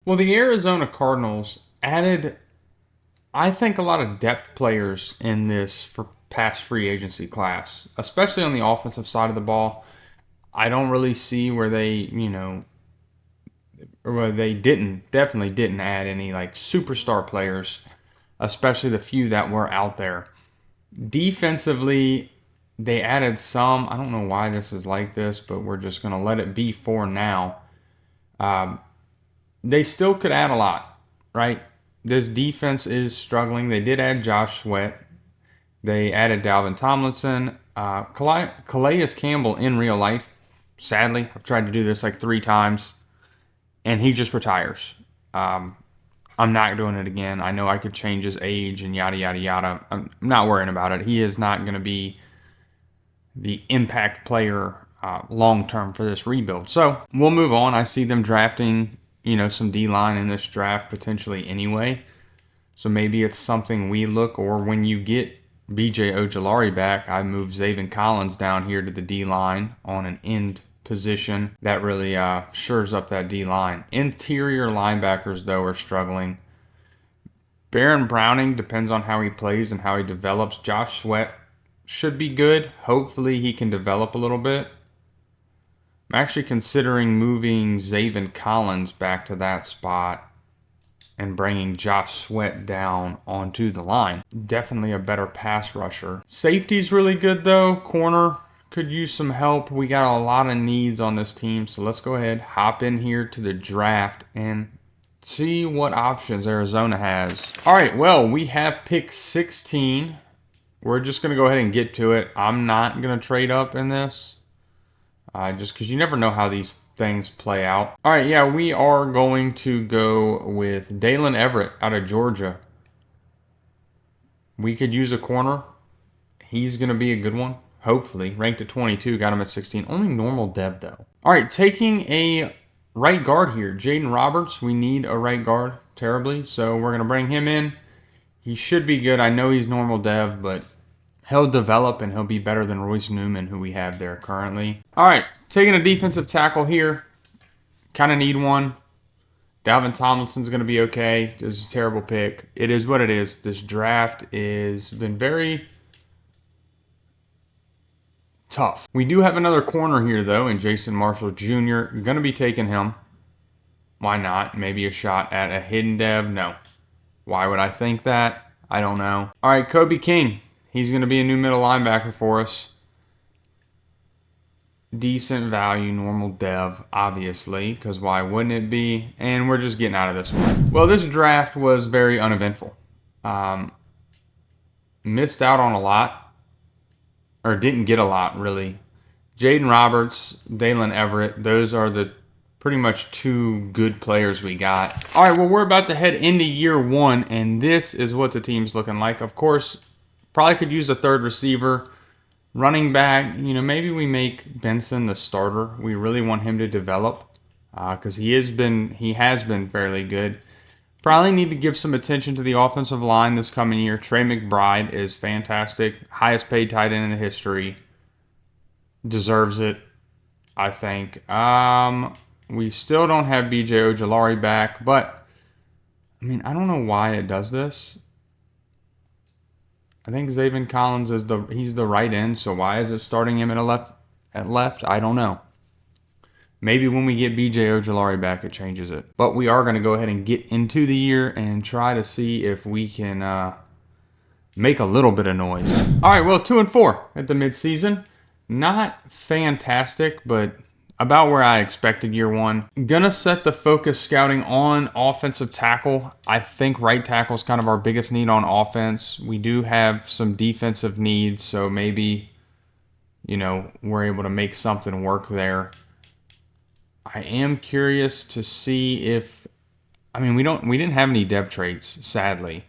Well, the Arizona Cardinals added, I think, a lot of depth players in this for past free agency class, especially on the offensive side of the ball. I don't really see where they definitely didn't add any like superstar players, especially the few that were out there. Defensively, they added some. I don't know why this is like this, but we're just going to let it be for now. They still could add a lot, right? This defense is struggling. They did add Josh Sweat. They added Dalvin Tomlinson. Calais Campbell in real life, sadly, I've tried to do this like 3 times, and he just retires. I'm not doing it again. I know I could change his age and yada, yada, yada. I'm not worrying about it. He is not going to be the impact player long term for this rebuild. So we'll move on. I see them drafting, some D-line in this draft potentially anyway. So maybe it's something we look, or when you get B.J. Ojulari back, I move Zaven Collins down here to the D-line on an end position. That really shores up that D-line. Interior linebackers, though, are struggling. Baron Browning depends on how he plays and how he develops. Josh Sweat should be good. Hopefully he can develop a little bit. I'm actually considering moving Zaven Collins back to that spot and bringing Josh Sweat down onto the line. Definitely a better pass rusher. Safety's really good though. Corner could use some help. We got a lot of needs on this team, so let's go ahead, hop in here to the draft and see what options Arizona has. All right, well, we have pick 16. We're just going to go ahead and get to it. I'm not going to trade up in this, just because you never know how these things play out. All right, yeah, we are going to go with Dalen Everett out of Georgia. We could use a corner. He's going to be a good one, hopefully. Ranked at 22, got him at 16. Only normal dev, though. All right, taking a right guard here. Jaden Roberts, we need a right guard terribly, so we're going to bring him in. He should be good. I know he's normal dev, but he'll develop and he'll be better than Royce Newman, who we have there currently. All right, taking a defensive tackle here. Kind of need one. Dalvin Tomlinson's going to be okay. It was a terrible pick. It is what it is. This draft has been very tough. We do have another corner here, though, in Jason Marshall Jr. Going to be taking him. Why not? Maybe a shot at a hidden dev? No. Why would I think that? I don't know. All right, Kobe King. He's going to be a new middle linebacker for us. Decent value, normal dev, obviously, because why wouldn't it be? And we're just getting out of this one. Well, this draft was very uneventful. Missed out on a lot, or didn't get a lot, really. Jaden Roberts, Dalen Everett, those are the pretty much 2 good players we got. All right, well, we're about to head into year 1, and this is what the team's looking like. Of course, probably could use a third receiver. Running back, maybe we make Benson the starter. We really want him to develop because he has been fairly good. Probably need to give some attention to the offensive line this coming year. Trey McBride is fantastic. Highest paid tight end in history. Deserves it, I think. We still don't have B.J. Ojulari back, but, I don't know why it does this. I think Zaven Collins he's the right end, so why is it starting him at left? I don't know. Maybe when we get B.J. Ojulari back, it changes it. But we are going to go ahead and get into the year and try to see if we can make a little bit of noise. All right, well, 2-4 at the midseason. Not fantastic, but about where I expected year 1. Gonna set the focus scouting on offensive tackle. I think right tackle is kind of our biggest need on offense. We do have some defensive needs, so maybe, we're able to make something work there. I am curious to see if, we didn't have any dev traits, sadly.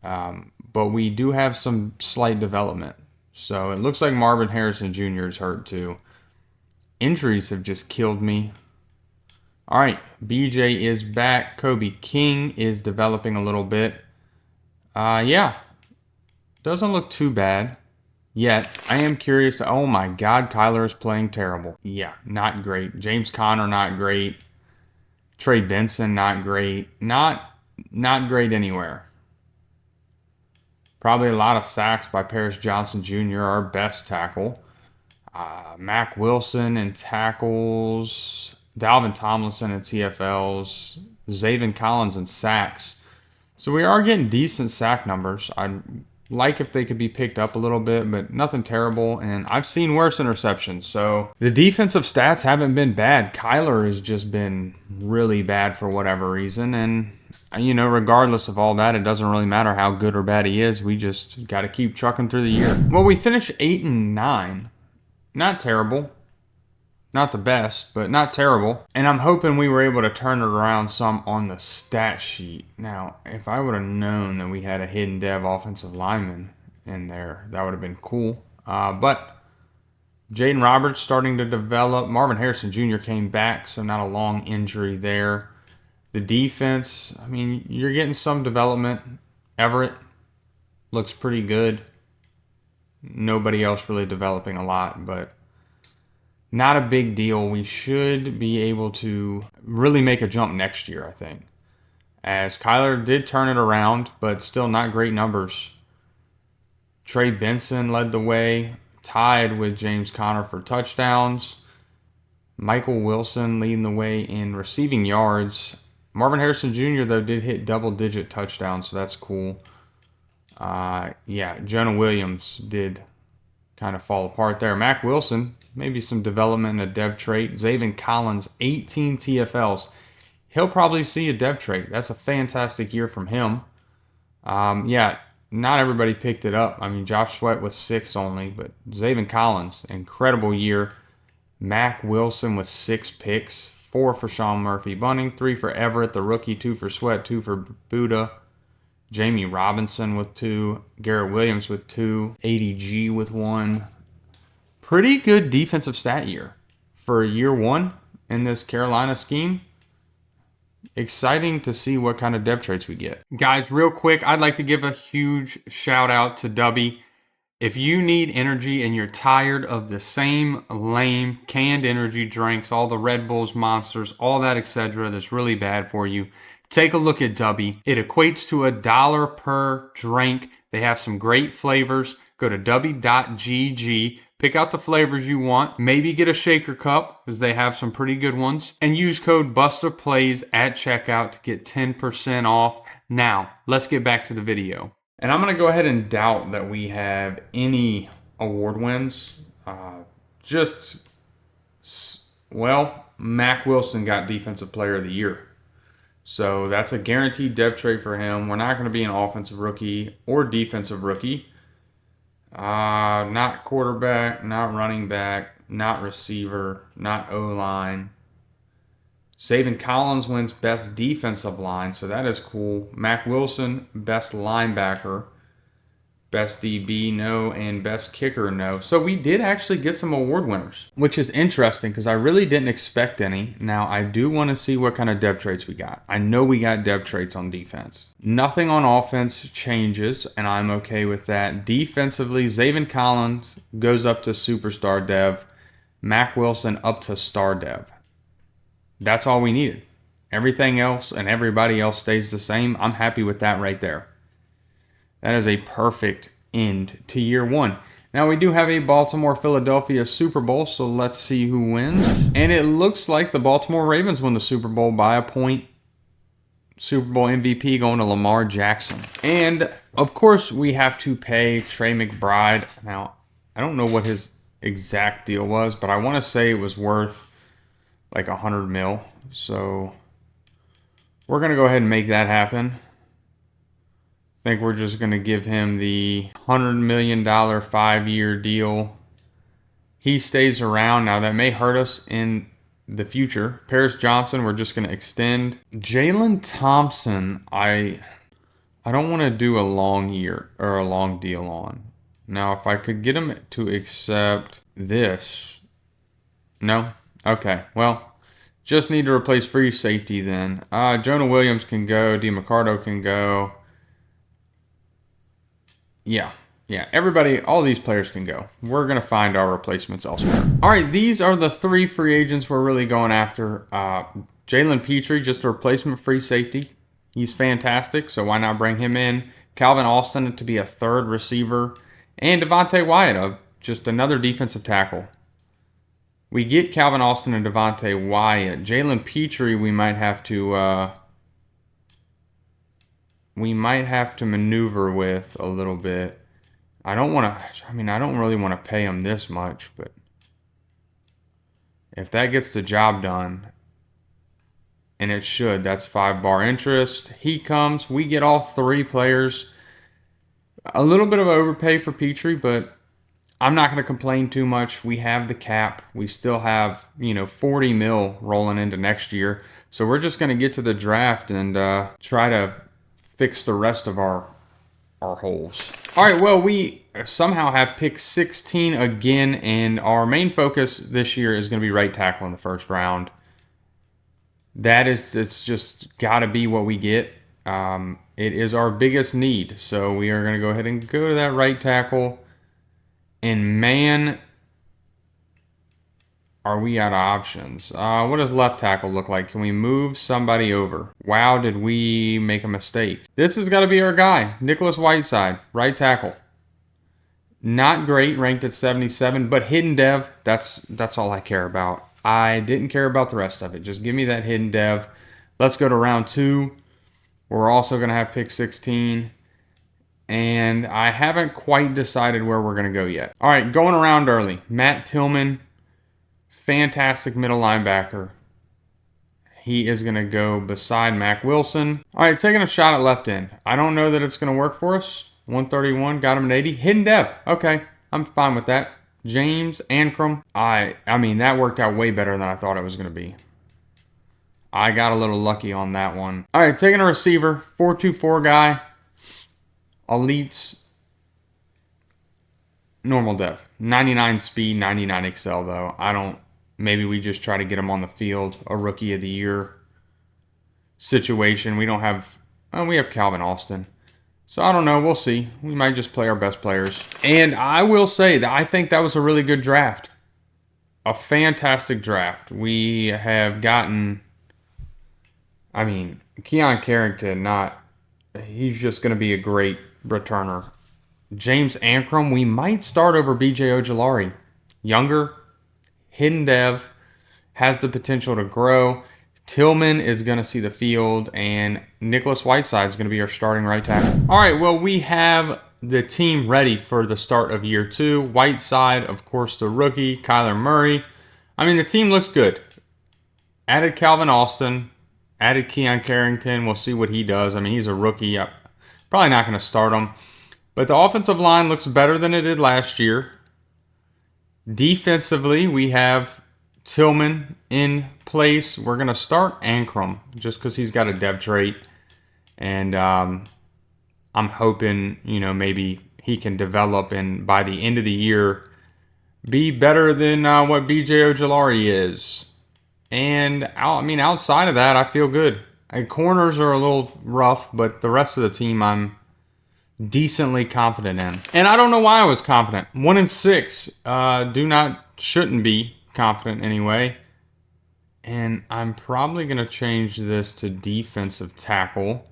But we do have some slight development. So it looks like Marvin Harrison Jr. is hurt too. Injuries have just killed me. All right, BJ is back. Kobe King is developing a little bit. Yeah, doesn't look too bad yet. I am curious. Oh my God, Kyler is playing terrible. Yeah, not great. James Conner, not great. Trey Benson, not great. Not great anywhere. Probably a lot of sacks by Paris Johnson Jr., our best tackle. Mac Wilson in tackles. Dalvin Tomlinson in TFLs. Zaven Collins in sacks. So we are getting decent sack numbers. I'd like if they could be picked up a little bit, but nothing terrible. And I've seen worse interceptions. So the defensive stats haven't been bad. Kyler has just been really bad for whatever reason. And, regardless of all that, it doesn't really matter how good or bad he is. We just got to keep trucking through the year. Well, we finished 8-9. Not terrible. Not the best, but not terrible. And I'm hoping we were able to turn it around some on the stat sheet. Now, if I would have known that we had a hidden dev offensive lineman in there, that would have been cool. But Jaden Roberts starting to develop. Marvin Harrison Jr. came back, so not a long injury there. The defense, you're getting some development. Everett looks pretty good. Nobody else really developing a lot, but not a big deal. We should be able to really make a jump next year, I think. As Kyler did turn it around, but still not great numbers. Trey Benson led the way, tied with James Conner for touchdowns. Michael Wilson leading the way in receiving yards. Marvin Harrison Jr., though, did hit double-digit touchdowns, so that's cool. Jonah Williams did kind of fall apart there. Mac Wilson, maybe some development in a dev trait. Zaven Collins, 18 TFLs. He'll probably see a dev trait. That's a fantastic year from him. Not everybody picked it up. Josh Sweat with 6 only, but Zaven Collins, incredible year. Mac Wilson with 6 picks, 4 for Sean Murphy-Bunting, 3 for Everett, the rookie, 2 for Sweat, 2 for Buda. Jamie Robinson with 2, Garrett Williams with 2, ADG with 1. Pretty good defensive stat year for year 1 in this Carolina scheme. Exciting to see what kind of dev traits we get. Guys, real quick, I'd like to give a huge shout out to Dubby. If you need energy and you're tired of the same lame canned energy drinks, all the Red Bulls, Monsters, all that, etc., that's really bad for you, take a look at Dubby. It equates to $1 per drink. They have some great flavors. Go to dubby.gg. Pick out the flavors you want. Maybe get a shaker cup because they have some pretty good ones. And use code BusterPlays at checkout to get 10% off. Now, let's get back to the video. And I'm going to go ahead and doubt that we have any award wins. Mac Wilson got Defensive Player of the Year. So that's a guaranteed dev trait for him. We're not going to be an offensive rookie or defensive rookie. Not quarterback, not running back, not receiver, not O-line. Zaven Collins wins best defensive line, so that is cool. Mac Wilson, best linebacker. Best DB, no, and best kicker, no. So we did actually get some award winners, which is interesting because I really didn't expect any. Now, I do want to see what kind of dev traits we got. I know we got dev traits on defense. Nothing on offense changes, and I'm okay with that. Defensively, Zaven Collins goes up to superstar dev. Mac Wilson up to star dev. That's all we needed. Everything else and everybody else stays the same. I'm happy with that right there. That is a perfect end to year 1. Now we do have a Baltimore-Philadelphia Super Bowl, so let's see who wins. And it looks like the Baltimore Ravens won the Super Bowl by a point. Super Bowl MVP going to Lamar Jackson. And, of course, we have to pay Trey McBride. Now, I don't know what his exact deal was, but I want to say it was worth like $100 million. So we're going to go ahead and make that happen. I think we're just going to give him the $100 million 5-year deal. He stays around. Now, that may hurt us in the future. Paris Johnson, we're just going to extend. Jalen Thompson, I don't want to do a long year or a long deal on. Now, if I could get him to accept this. No? Okay, well, just need to replace free safety then. Jonah Williams can go. DeMarcado can go. Yeah, everybody, all these players can go. We're going to find our replacements elsewhere. All right, these are the 3 free agents we're really going after. Jalen Petrie, just a replacement free safety. He's fantastic, so why not bring him in? Calvin Austin to be a third receiver. And Devontae Wyatt, just another defensive tackle. We get Calvin Austin and Devontae Wyatt. Jalen Petrie, we might have to maneuver with a little bit. I don't really want to pay him this much, but if that gets the job done, and it should, that's 5-bar interest. He comes, we get all 3 players. A little bit of overpay for Petrie, but I'm not going to complain too much. We have the cap. We still have, 40 mil rolling into next year. So we're just going to get to the draft and try to fix the rest of our holes. All right, well, we somehow have pick 16 again, and our main focus this year is going to be right tackle in the first round. It's just got to be what we get. It is our biggest need, so we are going to go ahead and go to that right tackle. And man, are we out of options? What does left tackle look like? Can we move somebody over? Wow, did we make a mistake? This has got to be our guy, Nicholas Whiteside, right tackle. Not great, ranked at 77, but hidden dev, that's all I care about. I didn't care about the rest of it. Just give me that hidden dev. Let's go to round 2. We're also going to have pick 16. And I haven't quite decided where we're going to go yet. All right, going around early. Matt Tillman, fantastic middle linebacker. He is going to go beside Mac Wilson. All right, taking a shot at left end. I don't know that it's going to work for us. 131, got him at 80. Hidden dev. Okay, I'm fine with that. James Ancrum. I mean, that worked out way better than I thought it was going to be. I got a little lucky on that one. All right, taking a receiver. 4.24 guy. Elites. Normal dev. 99 speed, 99 excel though. Maybe we just try to get him on the field. A rookie of the year situation. We have Calvin Austin. So I don't know. We'll see. We might just play our best players. And I will say that I think that was a really good draft. A fantastic draft. We have gotten, Keon Carrington, he's just going to be a great returner. James Ancrum, we might start over BJ Ojolari. Younger, hidden dev, has the potential to grow. Tillman is going to see the field, and Nicholas Whiteside is going to be our starting right tackle. All right, well, we have the team ready for the start of year 2. Whiteside, of course, the rookie, Kyler Murray. The team looks good. Added Calvin Austin, added Keon Carrington. We'll see what he does. He's a rookie. Probably not going to start him. But the offensive line looks better than it did last year. Defensively, we have Tillman in place. We're going to start Ancrum just because he's got a dev trait. And I'm hoping, maybe he can develop and by the end of the year be better than what BJ Ojolari is. And, outside of that, I feel good. Corners are a little rough, but the rest of the team I'm decently confident in. And I don't know why I was confident. 1-6. Shouldn't be confident anyway. And I'm probably going to change this to defensive tackle.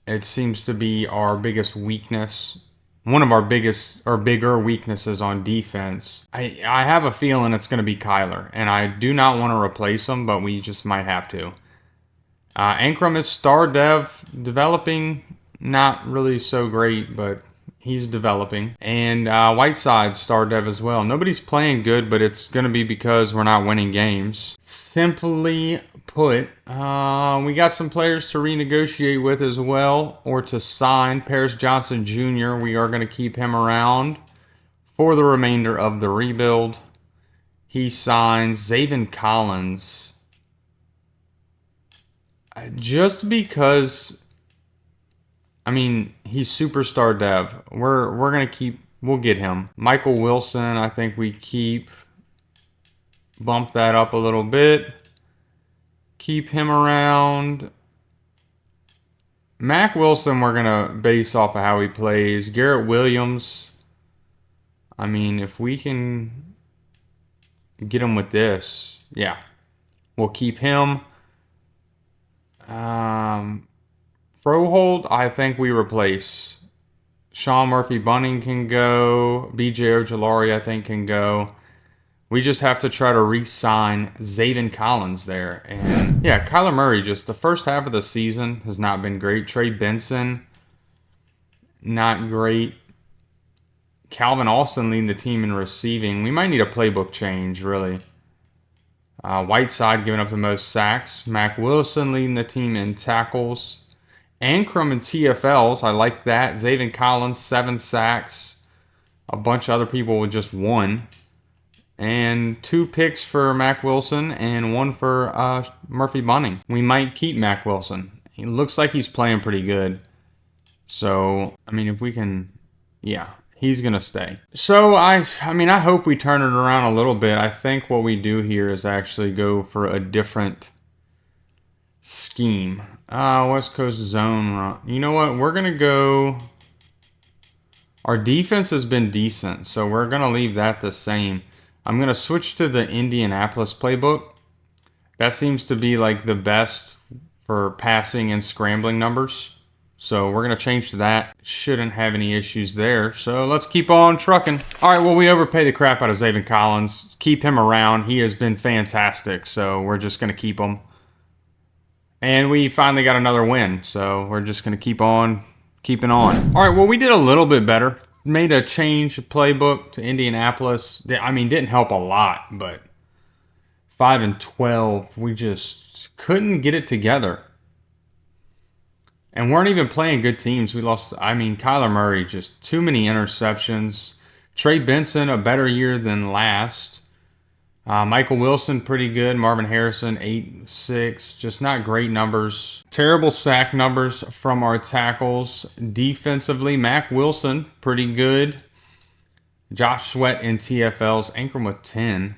It seems to be our biggest weakness. One of our biggest or bigger weaknesses on defense. I have a feeling it's going to be Kyler. And I do not want to replace him, but we just might have to. Ancrum is star dev, developing. Not really so great, but he's developing. And Whiteside, star dev as well. Nobody's playing good, but it's going to be because we're not winning games. Simply put, we got some players to renegotiate with as well, or to sign. Paris Johnson Jr., we are going to keep him around for the remainder of the rebuild. He signs Zaven Collins. Just because... he's superstar dev. We're going to we'll get him. Michael Wilson, I think we bump that up a little bit. Keep him around. Mac Wilson, we're going to base off of how he plays. Garrett Williams, if we can get him with this, yeah. We'll keep him. Frohold, I think we replace. Sean Murphy-Bunting can go. B.J. Ojolari, I think, can go. We just have to try to re-sign Zaven Collins there. And yeah, Kyler Murray, just the first half of the season has not been great. Trey Benson, not great. Calvin Austin leading the team in receiving. We might need a playbook change, really. Whiteside giving up the most sacks. Mac Wilson leading the team in tackles. Ankrum and TFLs, I like that. Zaven Collins, 7 sacks. A bunch of other people with just 1. And 2 picks for Mac Wilson and 1 for Murphy Bunting. We might keep Mac Wilson. He looks like he's playing pretty good. So, I mean, if we can, yeah, he's going to stay. So, I hope we turn it around a little bit. I think what we do here is actually go for a different scheme. West Coast zone run. You know what? We're going to go. Our defense has been decent, so we're going to leave that the same. I'm going to switch to the Indianapolis playbook. That seems to be like the best for passing and scrambling numbers. So we're going to change to that. Shouldn't have any issues there. So let's keep on trucking. All right, well, we overpay the crap out of Zaven Collins. Keep him around. He has been fantastic, so we're just going to keep him. And we finally got another win, so we're just going to keep on keeping on. All right, well, we did a little bit better. Made a change playbook to Indianapolis. I mean, didn't help a lot, but 5-12, we just couldn't get it together. And weren't even playing good teams. We lost, Kyler Murray, just too many interceptions. Trey Benson, a better year than last. Michael Wilson, pretty good. Marvin Harrison, 8-6. Just not great numbers. Terrible sack numbers from our tackles. Defensively, Mac Wilson, pretty good. Josh Sweat in TFLs. Ankrum with 10.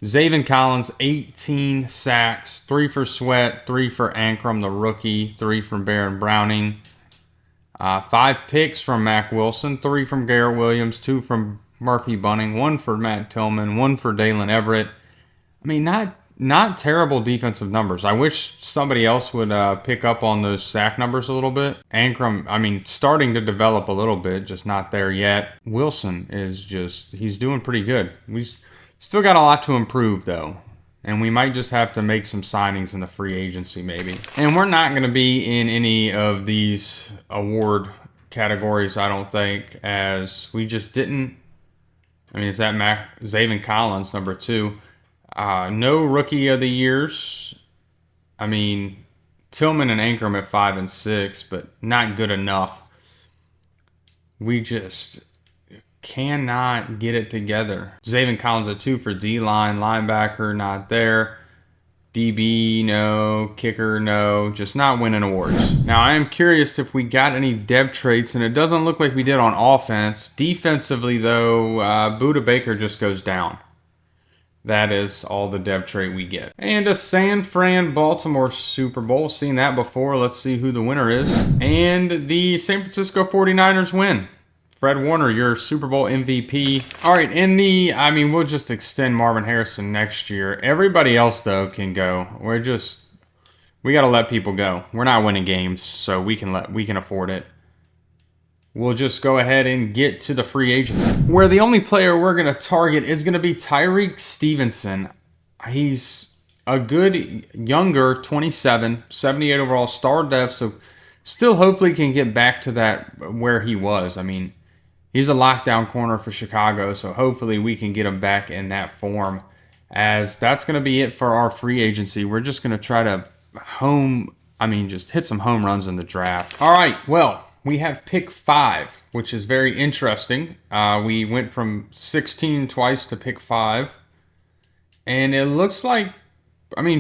Zaven Collins, 18 sacks. 3 for Sweat, 3 for Ankrum, the rookie. 3 from Baron Browning. 5 picks from Mac Wilson. 3 from Garrett Williams. 2 from Murphy Bunting, 1 for Matt Tillman, 1 for Dalen Everett. I mean, not terrible defensive numbers. I wish somebody else would pick up on those sack numbers a little bit. Ankrum, starting to develop a little bit, just not there yet. Wilson is he's doing pretty good. We still got a lot to improve, though. And we might just have to make some signings in the free agency, maybe. And we're not going to be in any of these award categories, I don't think, as we just didn't. Is that Zaven Collins, number 2? No rookie of the years. Tillman and Ankrum at 5 and 6, but not good enough. We just cannot get it together. Zaven Collins at 2 for D-line, linebacker, not there. DB, no. Kicker, no. Just not winning awards. Now, I am curious if we got any dev traits, and it doesn't look like we did on offense. Defensively, though, Budda Baker just goes down. That is all the dev trait we get. And a San Fran-Baltimore Super Bowl. Seen that before. Let's see who the winner is. And the San Francisco 49ers win. Fred Warner, your Super Bowl MVP. All right, we'll just extend Marvin Harrison next year. Everybody else, though, can go. We got to let people go. We're not winning games, so we can afford it. We'll just go ahead and get to the free agency, where the only player we're going to target is going to be Tyreek Stevenson. He's a good younger 27, 78 overall star dev, so still hopefully can get back to that where he was. He's a lockdown corner for Chicago, so hopefully we can get him back in that form, as that's going to be it for our free agency. We're just going to try to just hit some home runs in the draft. All right, well, we have pick 5, which is very interesting. We went from 16 twice to pick 5, and it looks like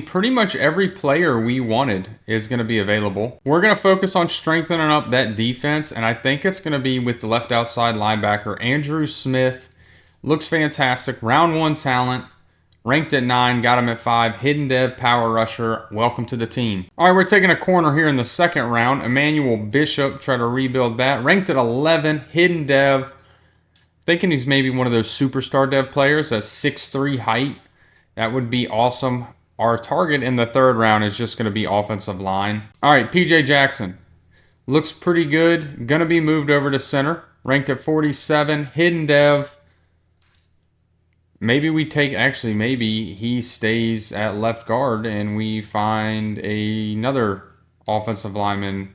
pretty much every player we wanted is going to be available. We're going to focus on strengthening up that defense, and I think it's going to be with the left outside linebacker, Andrew Smith. Looks fantastic. Round 1 talent. Ranked at 9, got him at 5. Hidden dev, power rusher. Welcome to the team. All right, we're taking a corner here in the second round. Emmanuel Bishop, try to rebuild that. Ranked at 11, hidden dev. Thinking he's maybe one of those superstar dev players, a 6'3" height. That would be awesome. our target in the third round is just going to be offensive line. All right, PJ Jackson. Looks pretty good. Going to be moved over to center. Ranked at 47. Hidden dev. Maybe maybe he stays at left guard and we find another offensive lineman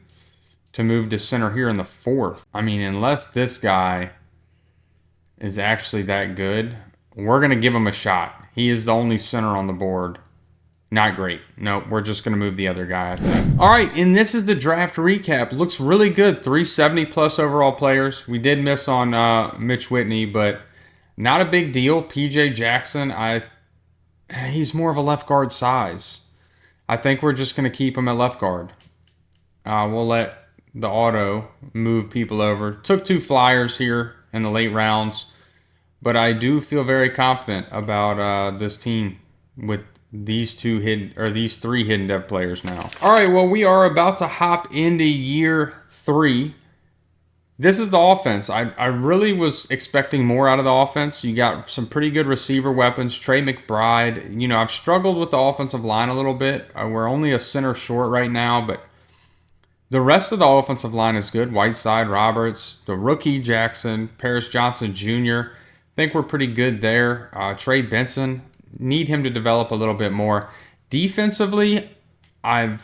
to move to center here in the fourth. I mean, unless this guy is actually that good, we're going to give him a shot. He is the only center on the board. Not great. No, we're just going to move the other guy, I think. All right, and this is the draft recap. Looks really good. 370 plus overall players. We did miss on Mitch Whitney, but not a big deal. PJ Jackson, he's more of a left guard size. I think we're just going to keep him at left guard. We'll let the auto move people over. Took 2 flyers here in the late rounds, but I do feel very confident about this team with these 3 hidden dev players now. All right, well, we are about to hop into year 3. This is the offense. I really was expecting more out of the offense. You got some pretty good receiver weapons. Trey McBride. You know, I've struggled with the offensive line a little bit. We're only a center short right now, but the rest of the offensive line is good. Whiteside, Roberts, the rookie Jackson, Paris Johnson Jr. I think we're pretty good there. Trey Benson, need him to develop a little bit more. Defensively, I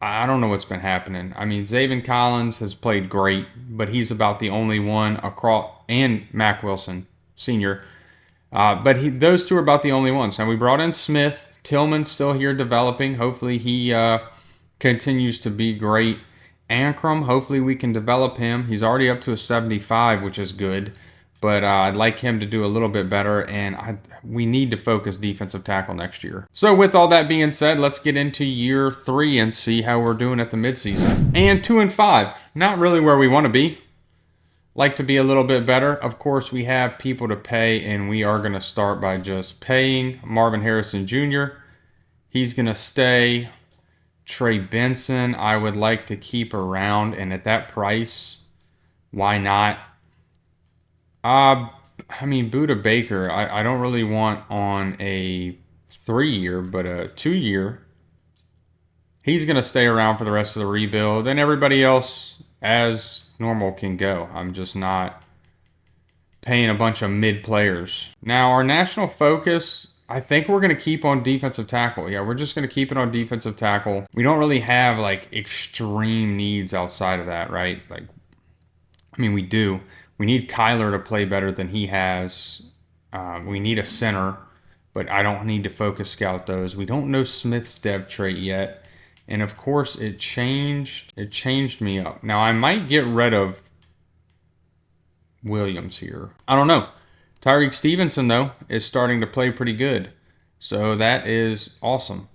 don't know what's been happening. I mean, Zaven Collins has played great, but he's about the only one across, and Mac Wilson Sr. But those 2 are about the only ones. And we brought in Smith. Tillman's still here developing. Hopefully he continues to be great. Ankrum, hopefully we can develop him. He's already up to a 75, which is good. But I'd like him to do a little bit better, and we need to focus defensive tackle next year. So with all that being said, let's get into year 3 and see how we're doing at the midseason. And 2-5, not really where we want to be. Like to be a little bit better. Of course, we have people to pay, and we are going to start by just paying Marvin Harrison Jr. He's going to stay. Trey Benson, I would like to keep around, and at that price, why not? I mean, Buda Baker, I don't really want on a 3-year, but a 2-year. He's going to stay around for the rest of the rebuild, and everybody else, as normal, can go. I'm just not paying a bunch of mid players. Now, our national focus, I think we're going to keep on defensive tackle. Yeah, we're just going to keep it on defensive tackle. We don't really have, like, extreme needs outside of that, right? Like, I mean, we do. We need Kyler to play better than he has. We need a center, but I don't need to focus scout those. We don't know Smith's dev trait yet. And, of course, it changed me up. Now, I might get rid of Williams here. I don't know. Tyreek Stevenson, though, is starting to play pretty good. So that is awesome.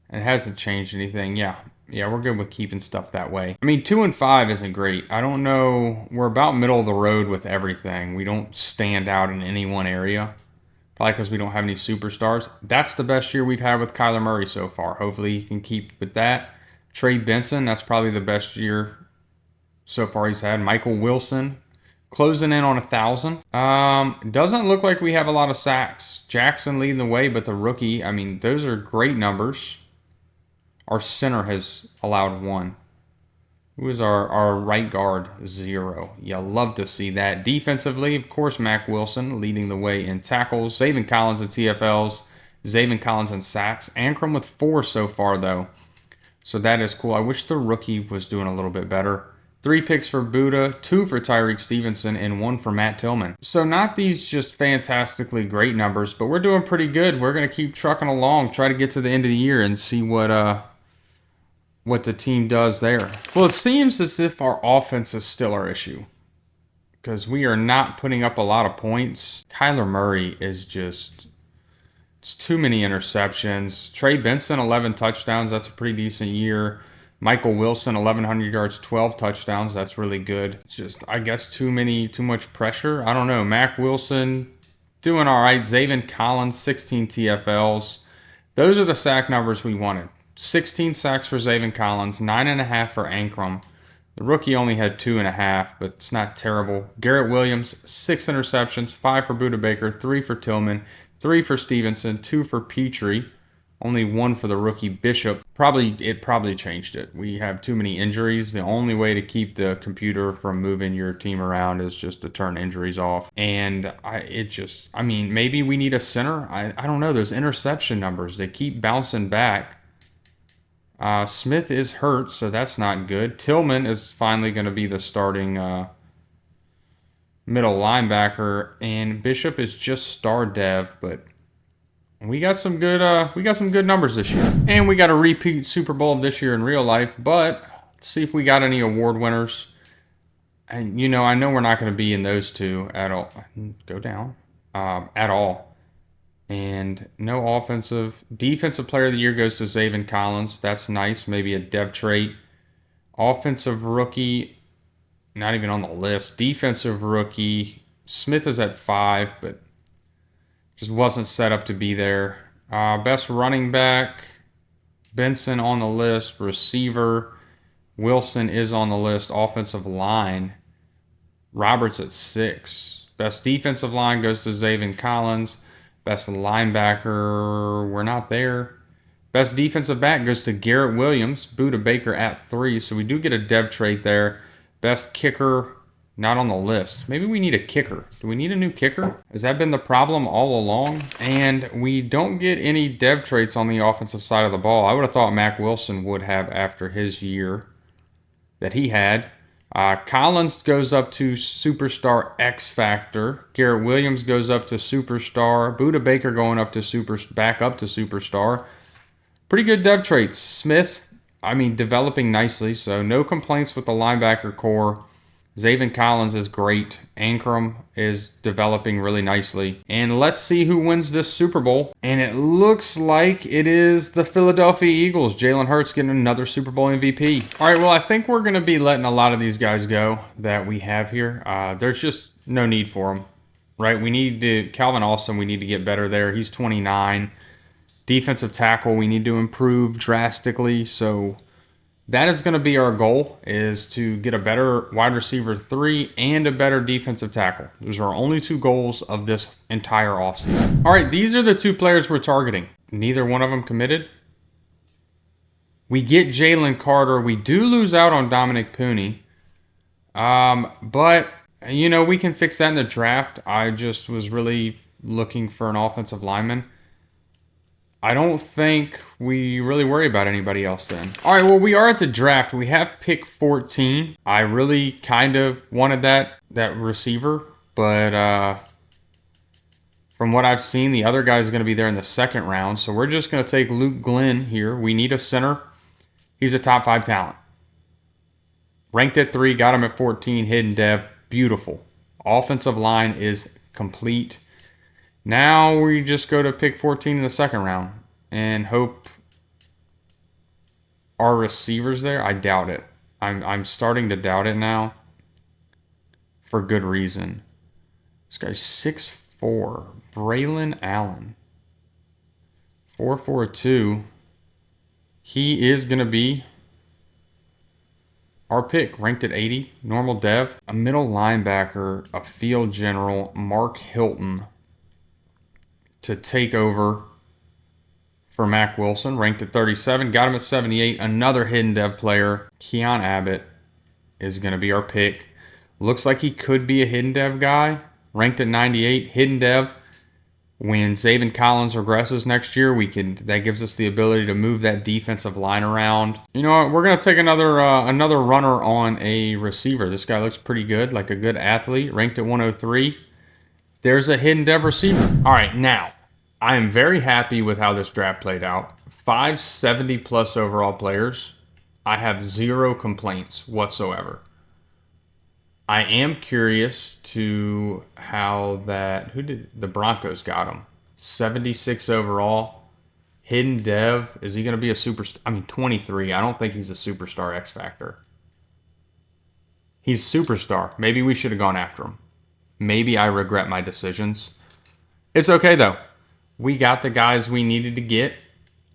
It hasn't changed anything. Yeah, we're good with keeping stuff that way. I mean, 2-5 isn't great. I don't know. We're about middle of the road with everything. We don't stand out in any one area. Probably because we don't have any superstars. That's the best year we've had with Kyler Murray so far. Hopefully he can keep with that. Trey Benson, that's probably the best year so far he's had. Michael Wilson, closing in on 1,000. Doesn't look like we have a lot of sacks. Jackson leading the way, but the rookie, I mean, those are great numbers. Our center has allowed 1. Who is our right guard? 0. You love to see that. Defensively, of course, Mac Wilson leading the way in tackles. Zaven Collins in TFLs. Zaven Collins in sacks. Ankrum with 4 so far, though. So that is cool. I wish the rookie was doing a little bit better. 3 picks for Buda, 2 for Tyreek Stevenson, and 1 for Matt Tillman. So not these just fantastically great numbers, but we're doing pretty good. We're going to keep trucking along, try to get to the end of the year and see what the team does there. Well, it seems as if our offense is still our issue because we are not putting up a lot of points. Kyler Murray is just, it's too many interceptions. Trey Benson, 11 touchdowns. That's a pretty decent year. Michael Wilson, 1,100 yards, 12 touchdowns. That's really good. It's just, I guess, too much pressure. I don't know. Mac Wilson doing all right. Zaven Collins, 16 TFLs. Those are the sack numbers we wanted. 16 sacks for Zaven Collins, 9.5 for Ankrum. The rookie only had 2.5, but it's not terrible. Garrett Williams, 6 interceptions, 5 for Buda Baker, 3 for Tillman, 3 for Stevenson, 2 for Petrie. Only one for the rookie Bishop. It probably changed it. We have too many injuries. The only way to keep the computer from moving your team around is just to turn injuries off. And I mean, maybe we need a center. I don't know. Those interception numbers, they keep bouncing back. Smith is hurt, so that's not good. Tillman is finally going to be the starting middle linebacker, and Bishop is just star dev, but we got some good numbers this year. And we got a repeat Super Bowl this year in real life, but let's see if we got any award winners. And I know we're not going to be in those two at all. Go down. At all. And no defensive player of the year goes to Zaven Collins. That's nice. Maybe a dev trait. Offensive rookie, not even on the list. Defensive rookie, Smith is at 5, but just wasn't set up to be there. Best running back, Benson on the list. Receiver, Wilson is on the list. Offensive line, Roberts at 6. Best defensive line goes to Zaven Collins. Best linebacker, we're not there. Best defensive back goes to Garrett Williams. Buda Baker at 3, so we do get a dev trait there. Best kicker, not on the list. Maybe we need a kicker. Do we need a new kicker? Has that been the problem all along? And we don't get any dev traits on the offensive side of the ball. I would have thought Mac Wilson would have after his year that he had. Collins goes up to Superstar X Factor. Garrett Williams goes up to Superstar. Buda Baker going up to back up to Superstar. Pretty good dev traits. Smith, developing nicely, so no complaints with the linebacker core. Zaven Collins is great. Ankrum is developing really nicely. And let's see who wins this Super Bowl. And it looks like it is the Philadelphia Eagles. Jalen Hurts getting another Super Bowl MVP. All right, well, I think we're going to be letting a lot of these guys go that we have here. There's just no need for them, right? Calvin Austin, we need to get better there. He's 29. Defensive tackle, we need to improve drastically. So that is going to be our goal, is to get a better wide receiver 3 and a better defensive tackle. Those are our only 2 goals of this entire offseason. All right, these are the 2 players we're targeting. Neither one of them committed. We get Jalen Carter. We do lose out on Dominic Pooney. But, we can fix that in the draft. I just was really looking for an offensive lineman. I don't think we really worry about anybody else then. All right, well, we are at the draft. We have pick 14. I really kind of wanted that receiver, but from what I've seen, the other guy is going to be there in the 2nd round. So we're just going to take Luke Glenn here. We need a center. He's a top 5 talent. Ranked at 3, got him at 14, hidden dev. Beautiful. Offensive line is complete. Now we just go to pick 14 in the 2nd round and hope our receivers there. I doubt it. I'm starting to doubt it now for good reason. This guy's 6'4", Braylon Allen, 4'2". He is going to be our pick, ranked at 80, normal dev. A middle linebacker, a field general, Mark Hilton, to take over for Mac Wilson, ranked at 37. Got him at 78. Another hidden dev player, Keon Abbott, is going to be our pick. Looks like he could be a hidden dev guy, ranked at 98. Hidden dev. When Zaven Collins regresses next year, that gives us the ability to move that defensive line around. You know what? We're going to take another runner on a receiver. This guy looks pretty good, like a good athlete, ranked at 103. There's a hidden dev receiver. All right, now, I am very happy with how this draft played out. 5 70-plus overall players. I have 0 complaints whatsoever. I am curious to how the Broncos got him. 76 overall. Hidden dev. Is he going to be a superstar? 23. I don't think he's a superstar X Factor. He's superstar. Maybe we should have gone after him. Maybe I regret my decisions. It's okay, though. We got the guys we needed to get.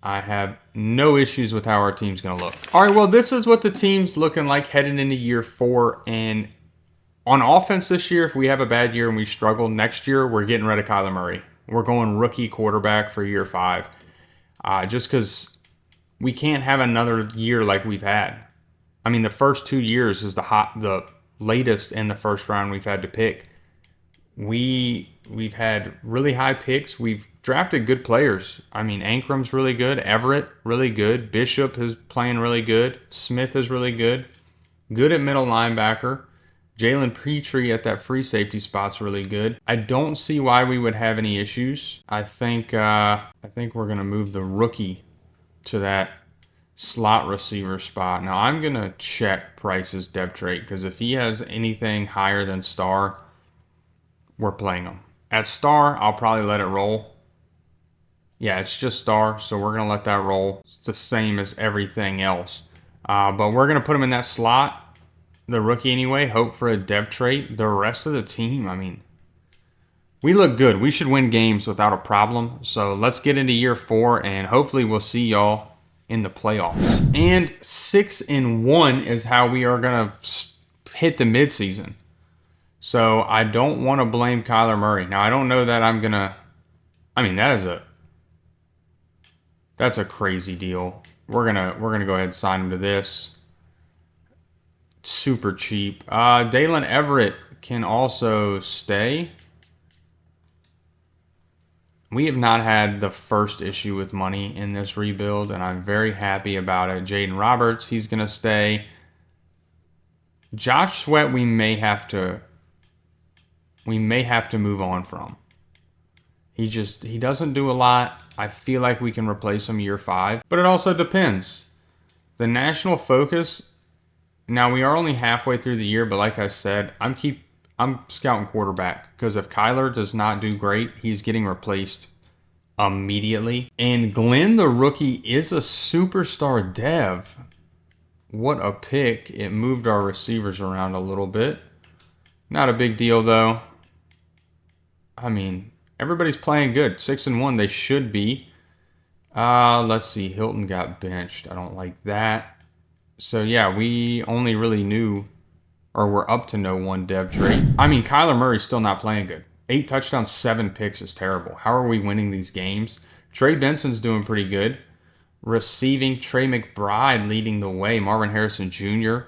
I have no issues with how our team's going to look. All right, well, this is what the team's looking like heading into year 4. And on offense this year, if we have a bad year and we struggle next year, we're getting rid of Kyler Murray. We're going rookie quarterback for year 5. just because we can't have another year like we've had. I mean, the first 2 years is the latest in the first round we've had to pick. We've had really high picks. We've drafted good players. I mean, Ankram's really good. Everett, really good. Bishop is playing really good. Smith is really good. Good at middle linebacker. Jalen Petrie at that free safety spot's really good. I don't see why we would have any issues. I think we're gonna move the rookie to that slot receiver spot. Now I'm gonna check Price's depth trait because if he has anything higher than star, we're playing him. At star, I'll probably let it roll. Yeah, it's just star, so we're gonna let that roll. It's the same as everything else. But we're gonna put him in that slot, the rookie anyway. Hope for a depth trait. The rest of the team, I mean, we look good. We should win games without a problem. So let's get into year 4, and hopefully we'll see y'all in the playoffs. And 6-1 is how we are gonna hit the midseason. So I don't want to blame Kyler Murray. Now I don't know that I'm gonna. I mean, that's a crazy deal. We're gonna go ahead and sign him to this. Super cheap. Dalen Everett can also stay. We have not had the first issue with money in this rebuild, and I'm very happy about it. Jaden Roberts, he's gonna stay. Josh Sweat, we may have to move on from. He doesn't do a lot. I feel like we can replace him year 5, but it also depends. The national focus, now we are only halfway through the year, but like I said, I'm scouting quarterback because if Kyler does not do great, he's getting replaced immediately. And Glenn, the rookie, is a superstar dev. What a pick. It moved our receivers around a little bit. Not a big deal though. I mean, everybody's playing good. 6-1, they should be. Let's see. Hilton got benched. I don't like that. So, yeah, we only really knew, or we're up to know one dev trait. I mean, Kyler Murray's still not playing good. 8 touchdowns, 7 picks is terrible. How are we winning these games? Trey Benson's doing pretty good. Receiving, Trey McBride leading the way. Marvin Harrison Jr.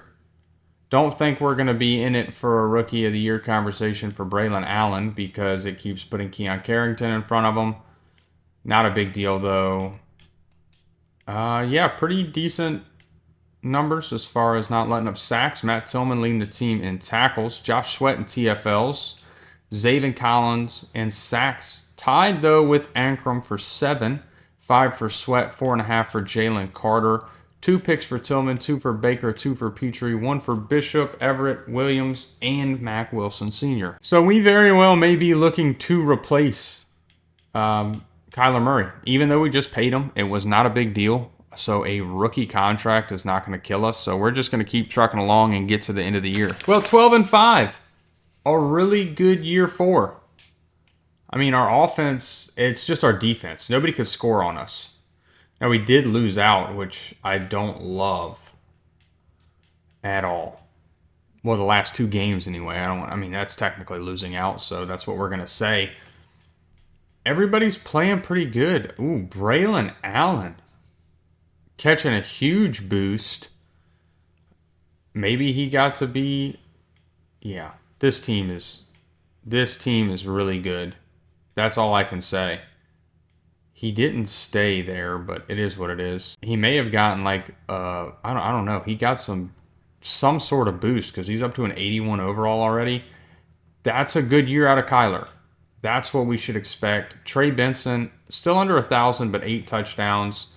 Don't think we're going to be in it for a Rookie of the Year conversation for Braylon Allen because it keeps putting Keon Carrington in front of him. Not a big deal, though. Yeah, pretty decent numbers as far as not letting up sacks. Matt Tillman leading the team in tackles. Josh Sweat in TFLs. Zaven Collins in sacks. Tied, though, with Ankram for 7. 5 for Sweat, 4.5 for Jalen Carter. 2 picks for Tillman, 2 for Baker, 2 for Petrie, 1 for Bishop, Everett, Williams, and Mack Wilson Sr. So we very well may be looking to replace Kyler Murray. Even though we just paid him, it was not a big deal. So a rookie contract is not going to kill us. So we're just going to keep trucking along and get to the end of the year. Well, 12-5. A really good year 4. I mean, our offense, it's just our defense. Nobody could score on us. Now, we did lose out, which I don't love at all. Well, the last 2 games anyway. I mean, that's technically losing out, so that's what we're going to say. Everybody's playing pretty good. Ooh, Braylon Allen catching a huge boost. Maybe he got to be... Yeah, this team is really good. That's all I can say. He didn't stay there, but it is what it is. He may have gotten like I don't know. He got some sort of boost because he's up to an 81 overall already. That's a good year out of Kyler. That's what we should expect. Trey Benson still under 1,000, but 8 touchdowns.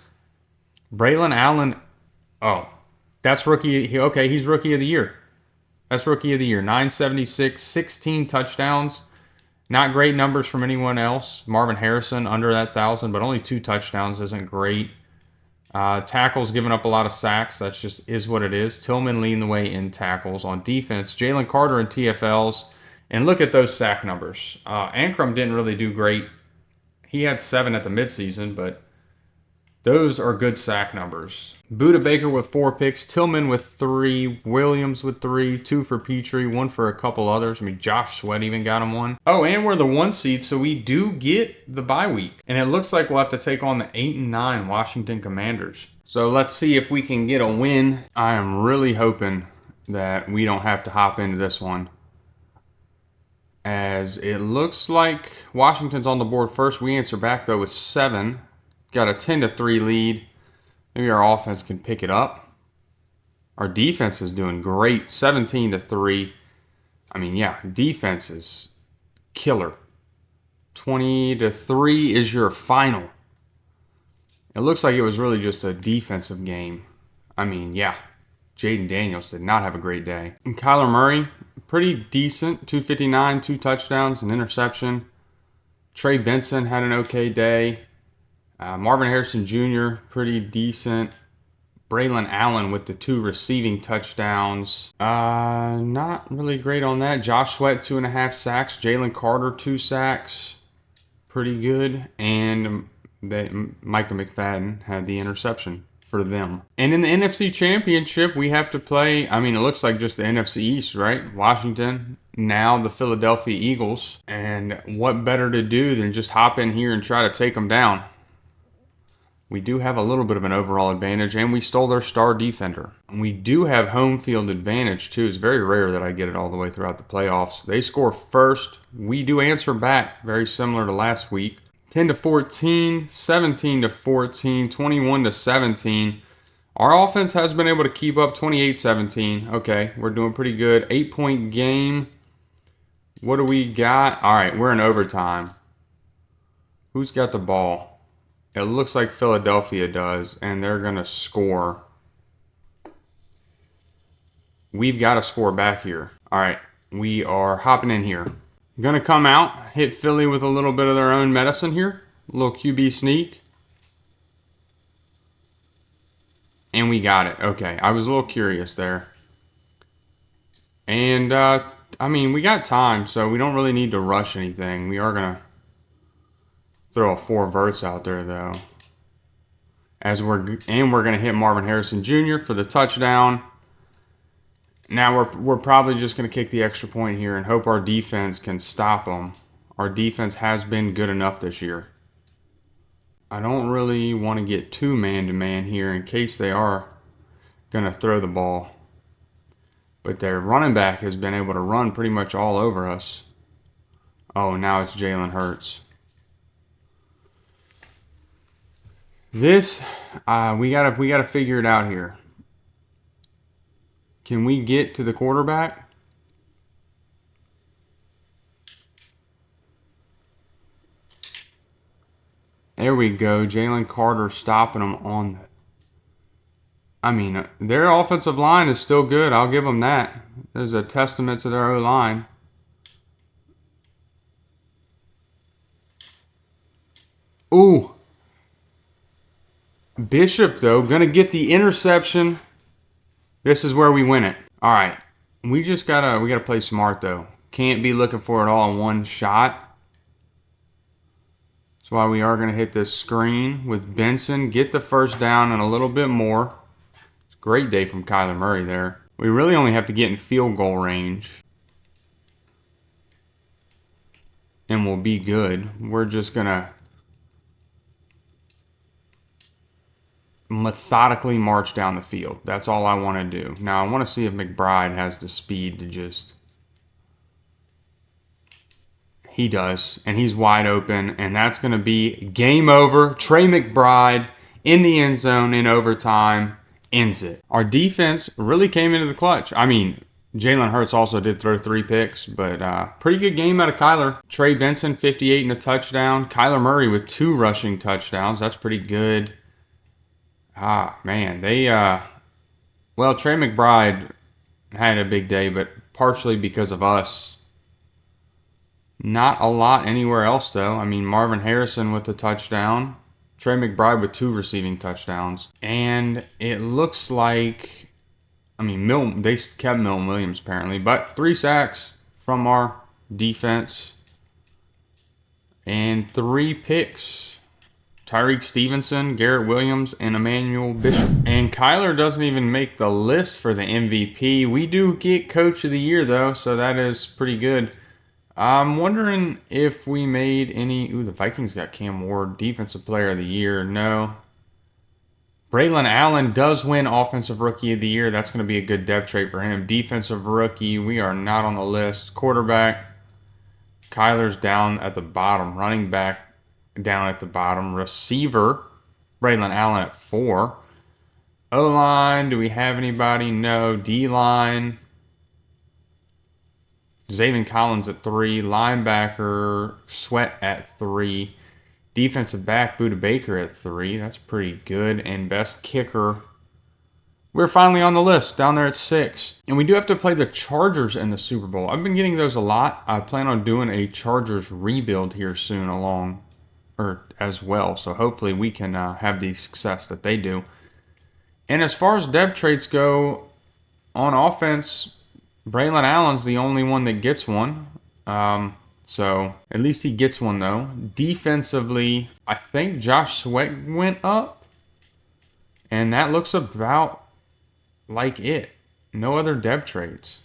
Braylon Allen, that's rookie. Okay, he's rookie of the year. That's rookie of the year. 976, 16 touchdowns. Not great numbers from anyone else. Marvin Harrison under that 1,000, but only 2 touchdowns isn't great. Tackles giving up a lot of sacks. That's just is what it is. Tillman leading the way in tackles. On defense, Jalen Carter in TFLs. And look at those sack numbers. Ankram didn't really do great. He had 7 at the midseason, but Those are good sack numbers. Buda Baker with 4 picks, Tillman with 3, Williams with 3, 2 for Petrie, 1 for a couple others. I mean, Josh Sweat even got him 1. Oh, and we're the 1 seed, so we do get the bye week. And it looks like we'll have to take on the 8 and 9 Washington Commanders. So let's see if we can get a win. I am really hoping that we don't have to hop into this one, as it looks like Washington's on the board first. We answer back, though, with 7. Got a 10-3 lead. Maybe our offense can pick it up. Our defense is doing great. 17-3. I mean, yeah, defense is killer. 20-3 is your final. It looks like it was really just a defensive game. I mean, yeah, Jaden Daniels did not have a great day. And Kyler Murray, pretty decent. 259, 2 touchdowns, an interception. Trey Benson had an okay day. Marvin Harrison Jr., pretty decent. Braylon Allen with the 2 receiving touchdowns. Not really great on that. Josh Sweat, 2.5 sacks. Jalen Carter, 2 sacks. Pretty good. And Micah McFadden had the interception for them. And in the NFC Championship, we have to play, I mean, it looks like just the NFC East, right? Washington, now the Philadelphia Eagles. And what better to do than just hop in here and try to take them down? We do have a little bit of an overall advantage, and we stole their star defender. And we do have home field advantage, too. It's very rare that I get it all the way throughout the playoffs. They score first. We do answer back, very similar to last week. 10-14, 17-14, 21-17. Our offense has been able to keep up 28-17. Okay, we're doing pretty good. 8-point game. What do we got? All right, we're in overtime. Who's got the ball? It looks like Philadelphia does, and they're going to score. We've got to score back here. All right, we are hopping in here. Going to come out, hit Philly with a little bit of their own medicine here. A little QB sneak. And we got it. Okay, I was a little curious there. And, I mean, we got time, so we don't really need to rush anything. We are going to throw a 4 verts out there, though. We're going to hit Marvin Harrison Jr. for the touchdown. Now we're probably just going to kick the extra point here and hope our defense can stop them. Our defense has been good enough this year. I don't really want to get too man-to-man here in case they are going to throw the ball. But their running back has been able to run pretty much all over us. Oh, now it's Jalen Hurts. This, we gotta figure it out here. Can we get to the quarterback? There we go. Jalen Carter stopping them on the... I mean, their offensive line is still good. I'll give them that. There's a testament to their O-line. Ooh. Bishop, though, going to get the interception. This is where we win it. All right. We gotta play smart, though. Can't be looking for it all in one shot. That's why we are going to hit this screen with Benson. Get the first down and a little bit more. It's a great day from Kyler Murray there. We really only have to get in field goal range. And we'll be good. We're just going to methodically march down the field. That's all I want to do. Now, I want to see if McBride has the speed to just... He does, and he's wide open, and that's going to be game over. Trey McBride in the end zone in overtime ends it. Our defense really came into the clutch. I mean, Jalen Hurts also did throw 3 picks, but pretty good game out of Kyler. Trey Benson, 58 and a touchdown. Kyler Murray with 2 rushing touchdowns. That's pretty good. Man, well, Trey McBride had a big day, but partially because of us. Not a lot anywhere else, though. I mean, Marvin Harrison with the touchdown. Trey McBride with 2 receiving touchdowns. And it looks like, I mean, they kept Milton Williams apparently, but 3 sacks from our defense. And 3 picks. Tyreek Stevenson, Garrett Williams, and Emmanuel Bishop. And Kyler doesn't even make the list for the MVP. We do get Coach of the Year, though, so that is pretty good. I'm wondering if we made any... Ooh, the Vikings got Cam Ward, Defensive Player of the Year. No. Braylon Allen does win Offensive Rookie of the Year. That's going to be a good dev trait for him. Defensive Rookie, we are not on the list. Quarterback, Kyler's down at the bottom. Running back, down at the bottom. Receiver, Braylon Allen at 4. O-line, do we have anybody? No. D-line, Zaven Collins at 3. Linebacker, Sweat at 3. Defensive back, Budda Baker at 3. That's pretty good. And best kicker, we're finally on the list, down there at 6. And we do have to play the Chargers in the Super Bowl. I've been getting those a lot. I plan on doing a Chargers rebuild here soon as well. So hopefully we can have the success that they do. And as far as dev traits go, on offense, Braylon Allen's the only one that gets one. So at least he gets one, though. Defensively, I think Josh Sweat went up. And that looks about like it. No other dev traits.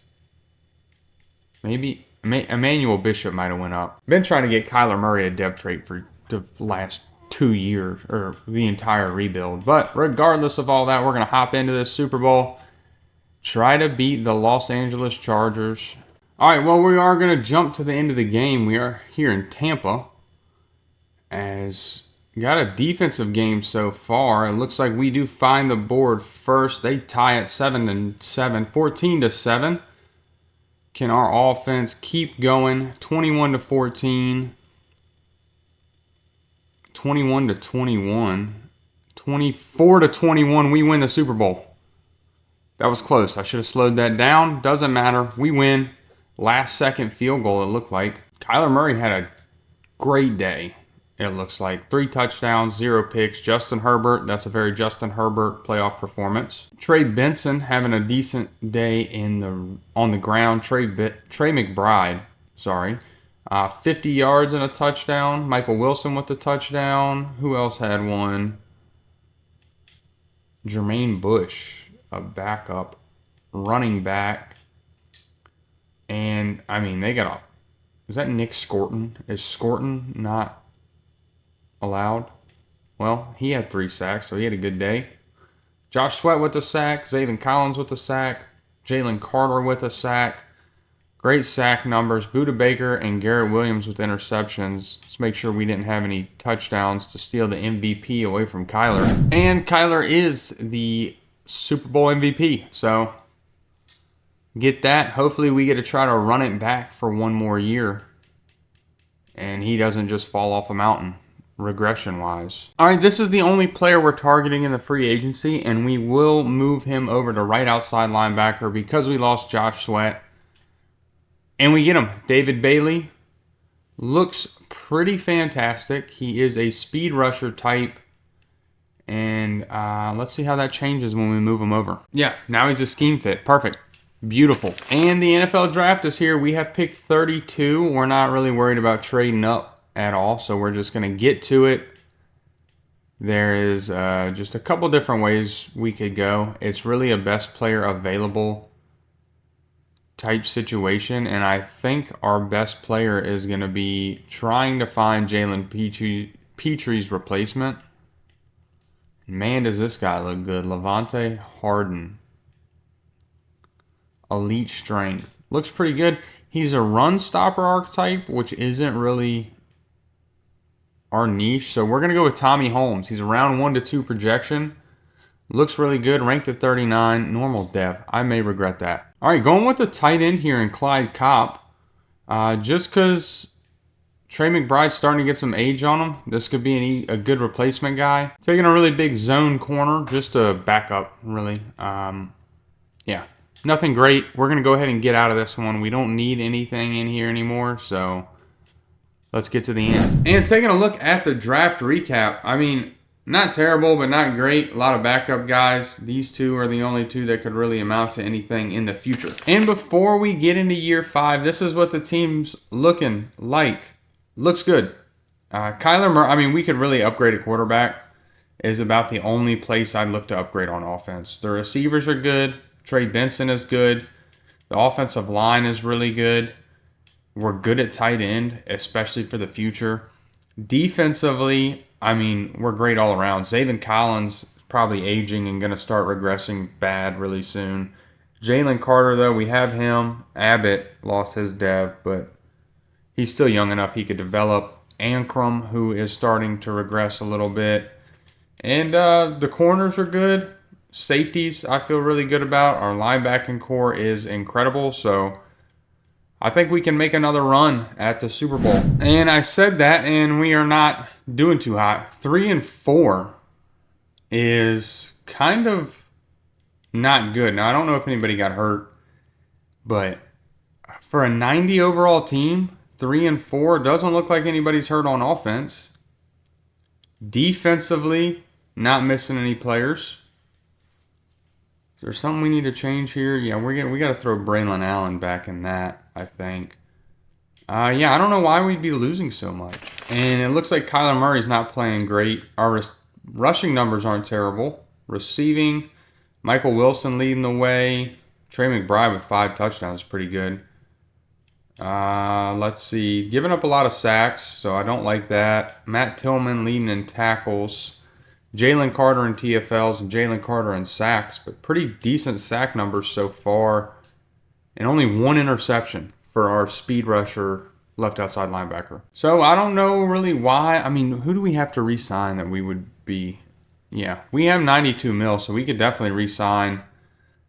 Maybe Emmanuel Bishop might have went up. Been trying to get Kyler Murray a dev trait for the last 2 years, or the entire rebuild. But regardless of all that, we're going to hop into this Super Bowl. Try to beat the Los Angeles Chargers. All right, well, we are going to jump to the end of the game. We are here in Tampa. As got a defensive game so far. It looks like we do find the board first. They tie at 7-7, 14-7. Can our offense keep going? 21-14. 21-21. 24-21. We win the Super Bowl. That was close. I should have slowed that down. Doesn't matter. We win. Last second field goal, it looked like. Kyler Murray had a great day, it looks like. 3 touchdowns, 0 picks. Justin Herbert, that's a very Justin Herbert playoff performance. Trey Benson having a decent day on the ground. Trey McBride, 50 yards and a touchdown. Michael Wilson with the touchdown. Who else had one? Jermaine Bush, a backup running back. And, I mean, they got is that Nick Scorton? Is Scorton not allowed? Well, he had 3 sacks, so he had a good day. Josh Sweat with the sack. Zaven Collins with the sack. Jalen Carter with a sack. Great sack numbers. Budda Baker and Garrett Williams with interceptions. Let's make sure we didn't have any touchdowns to steal the MVP away from Kyler. And Kyler is the Super Bowl MVP, so get that. Hopefully we get to try to run it back for one more year. And he doesn't just fall off a mountain, regression-wise. All right, this is the only player we're targeting in the free agency, and we will move him over to right outside linebacker because we lost Josh Sweat. And we get him. David Bailey looks pretty fantastic. He is a speed rusher type. And let's see how that changes when we move him over. Yeah, now he's a scheme fit. Perfect. Beautiful. And the NFL draft is here. We have pick 32. We're not really worried about trading up at all, so we're just going to get to it. There is just a couple different ways we could go. It's really a best player available type situation, and I think our best player is going to be trying to find Jalen Petre's replacement. Man, does this guy look good. Levante Harden. Elite strength. Looks pretty good. He's a run stopper archetype, which isn't really our niche. So we're going to go with Tommy Holmes. He's around 1-2 projection. Looks really good. Ranked at 39. Normal dev. I may regret that. All right, going with the tight end here in Clyde Kopp. Just because Trey McBride's starting to get some age on him, this could be a good replacement guy. Taking a really big zone corner, just a backup, really. Yeah. Nothing great. We're going to go ahead and get out of this one. We don't need anything in here anymore, so let's get to the end. And taking a look at the draft recap, I mean, not terrible, but not great. A lot of backup guys. These two are the only two that could really amount to anything in the future. And before we get into year 5, this is what the team's looking like. Looks good. Kyler Murray, I mean, we could really upgrade a quarterback. Is about the only place I'd look to upgrade on offense. The receivers are good. Trey Benson is good. The offensive line is really good. We're good at tight end, especially for the future. Defensively, I mean, we're great all around. Zaven Collins is probably aging and going to start regressing bad really soon. Jalen Carter, though, we have him. Abbott lost his dev, but he's still young enough he could develop. Ankrum, who is starting to regress a little bit. And the corners are good. Safeties, I feel really good about. Our linebacking core is incredible. So I think we can make another run at the Super Bowl. And I said that, and we are not doing too hot. 3-4 is kind of not good. Now, I don't know if anybody got hurt, but for a 90 overall team, 3-4 doesn't look like anybody's hurt on offense. Defensively, not missing any players. Is there something we need to change here? Yeah, we got to throw Braylon Allen back in that, I think. Yeah, I don't know why we'd be losing so much. And it looks like Kyler Murray's not playing great. Our rushing numbers aren't terrible. Receiving, Michael Wilson leading the way. Trey McBride with 5 touchdowns is pretty good. Let's see. Giving up a lot of sacks, so I don't like that. Matt Tillman leading in tackles. Jalen Carter in TFLs and Jalen Carter in sacks, but pretty decent sack numbers so far. And only 1 interception for our speed rusher left outside linebacker. So I don't know really why. I mean, who do we have to re-sign that we would be? Yeah, we have 92 mil, so we could definitely re-sign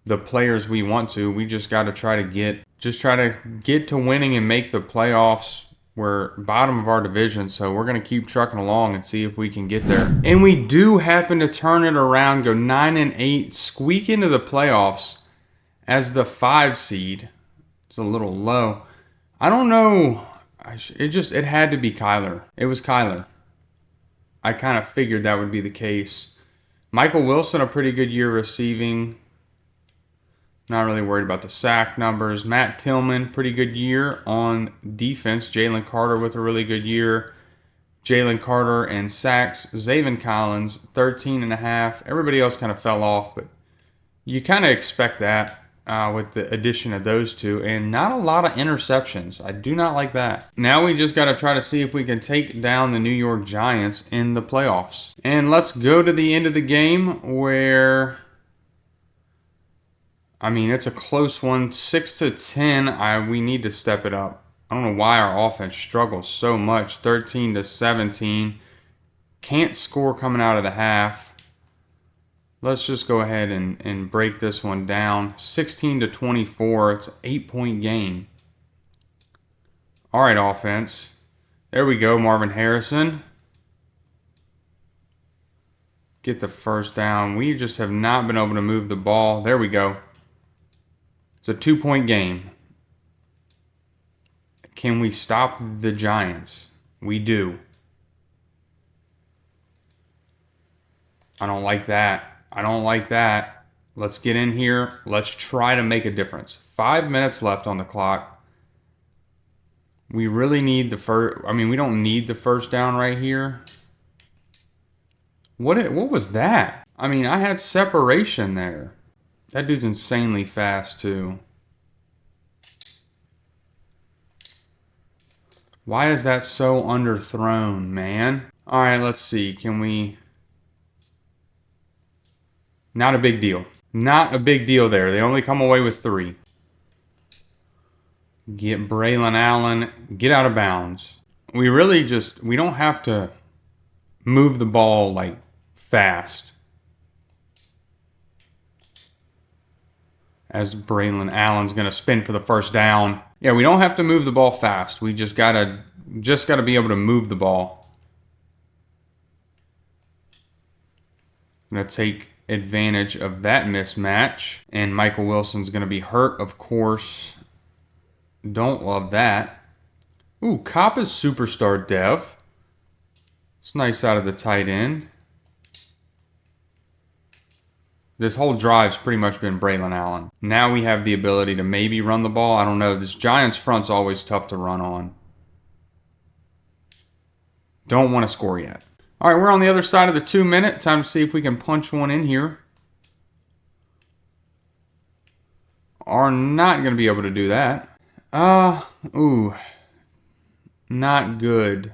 the players we want to. We just got to try to get to winning and make the playoffs. We're bottom of our division, so we're going to keep trucking along and see if we can get there. And we do happen to turn it around, go 9-8, squeak into the playoffs as the 5 seed. It's a little low. I don't know. It had to be Kyler. It was Kyler. I kind of figured that would be the case. Michael Wilson, a pretty good year receiving. Not really worried about the sack numbers. Matt Tillman, pretty good year on defense. Jalen Carter with a really good year. Jalen Carter and sacks. Zaven Collins, 13.5. Everybody else kind of fell off, but you kind of expect that with the addition of those two. And not a lot of interceptions. I do not like that. Now we just got to try to see if we can take down the New York Giants in the playoffs. And let's go to the end of the game where... I mean, it's a close one. 6-10. We need to step it up. I don't know why our offense struggles so much. 13-17. Can't score coming out of the half. Let's just go ahead and break this one down. 16-24. It's an 8-point game. All right, offense. There we go, Marvin Harrison. Get the first down. We just have not been able to move the ball. There we go. It's a 2-point game. Can we stop the Giants? We do. I don't like that. I don't like that. Let's get in here. Let's try to make a difference. 5 minutes left on the clock. We really need the first... I mean, we don't need the first down right here. What was that? I mean, I had separation there. That dude's insanely fast, too. Why is that so underthrown, man? All right, let's see. Can we... Not a big deal. Not a big deal there. They only come away with 3. Get Braylon Allen. Get out of bounds. We really just... We don't have to move the ball, like, fast. As Braylon Allen's going to spin for the first down. Yeah, we don't have to move the ball fast. We just gotta be able to move the ball. I'm going to take advantage of that mismatch. And Michael Wilson's going to be hurt, of course. Don't love that. Ooh, Cop is superstar dev. It's nice out of the tight end. This whole drive's pretty much been Braylon Allen. Now we have the ability to maybe run the ball. I don't know. This Giants front's always tough to run on. Don't want to score yet. All right, we're on the other side of the 2 minute. Time to see if we can punch one in here. Are not going to be able to do that. Ooh. Not good.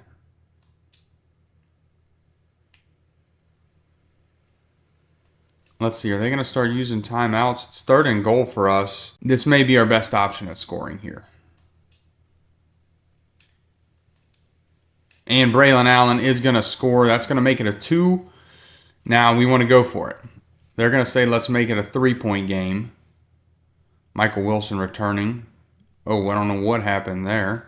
Let's see, are they going to start using timeouts? It's 3rd and goal for us. This may be our best option at scoring here. And Braylon Allen is going to score. That's going to make it a 2. Now we want to go for it. They're going to say, let's make it a 3-point game. Michael Wilson returning. Oh, I don't know what happened there.